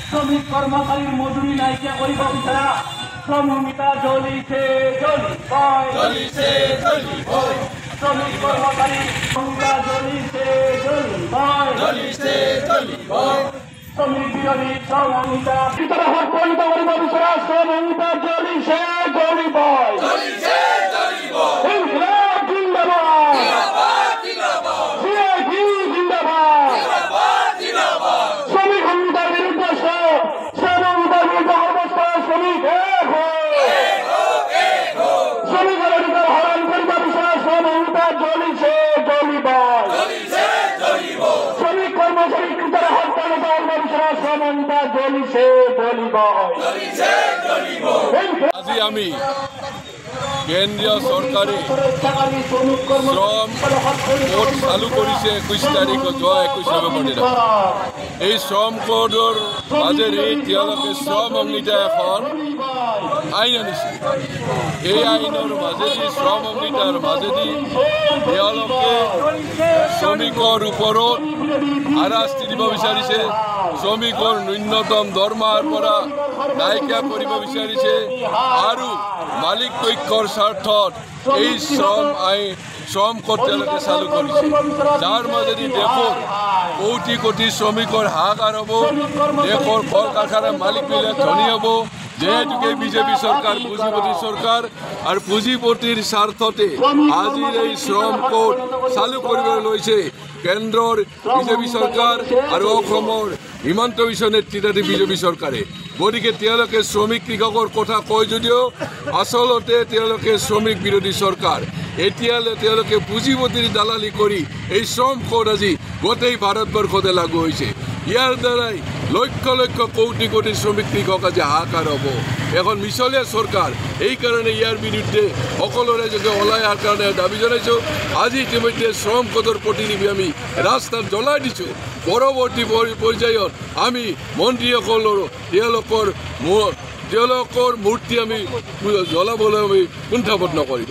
শ্রমিক কর্মচারীর মজুরি নাইকিয়া করিব বিচারা শ্রমিতা জ্বলিছে শ্রমিক কর্মচারী শ্রমিতা জ্বলিছে শ্রমিক বিরোধী শ্রমিতা ভিতরে পরিণত করিব বিচারা শ্রমিতা জ্বলিছে আজি আমি কেন্দ্ৰীয় চৰকাৰে শ্ৰম কোড চালু কৰিছে 21 তাৰিখ যোৱা 21 নৱেম্বৰ এই শ্ৰম কোডৰ মাজেৰে তেওঁলোকে শ্ৰম সংহিতা এখন আইন আনিছে এই আইনৰ মাজেদি শ্ৰম সংহিতাৰ মাজেদি তেওঁলোকে শ্ৰমিকৰ ওপৰত হাৰাশাস্তি দিব বিচাৰিছে শ্ৰমিকৰ ন্যূনতম দৰমহাৰ পৰা নাইকিয়া কৰিব বিচাৰিছে আৰু মালিক পক্ষৰ স্বাৰ্থত এই শ্ৰম কোড তেওঁলোকে চালু কৰিছে যাৰ মাজেদি দেশৰ কোটি কোটি শ্ৰমিকৰ হাহাকাৰ হ'ব দেশৰ কল কাৰখানাৰ মালিকবিলাক ধনী হ'ব যেহেতুকে বিজেপি চৰকাৰ পুঁজিপতি চৰকাৰ আৰু পুঁজিপতিৰ স্বাৰ্থতে আজিৰ এই শ্ৰম কোড চালু কৰিবলৈ লৈছে কেন্দ্ৰৰ বিজেপি চৰকাৰ আৰু অসমৰ হিমন্ত বিশ্ব নেতৃত্বাধীন বিজেপি চৰকাৰে গতিকে তেওঁলোকে শ্ৰমিক কৃষকৰ কথা কয় যদিও আচলতে তেওঁলোকে শ্ৰমিক বিৰোধী চৰকাৰ এতিয়ালৈ তেওঁলোকে পুঁজিপতিৰ দালালি কৰি এই শ্ৰম কোড আজি গোটেই ভাৰতবৰ্ষতে লাগু হৈছে ইয়াৰ দ্বাৰাই লক্ষ লক্ষ কোটি কোটি শ্ৰমিক কৃষক আজি হাহাকাৰ হ'ব এখন মিছলীয়া চৰকাৰ এইকাৰণে ইয়াৰ বিৰুদ্ধে সকলো ৰাইজকে ওলাই অহাৰ কাৰণে দাবী জনাইছোঁ আজি ইতিমধ্যে শ্ৰম কোডৰ প্ৰতিলিপি আমি ৰাস্তাত জ্বলাই দিছোঁ পৰৱৰ্তী পৰ্যায়ত আমি মন্ত্ৰীসকলৰ তেওঁলোকৰ মূৰ্তি আমি জ্বলাবলৈ আমি কুণ্ঠাবোধ নকৰিম।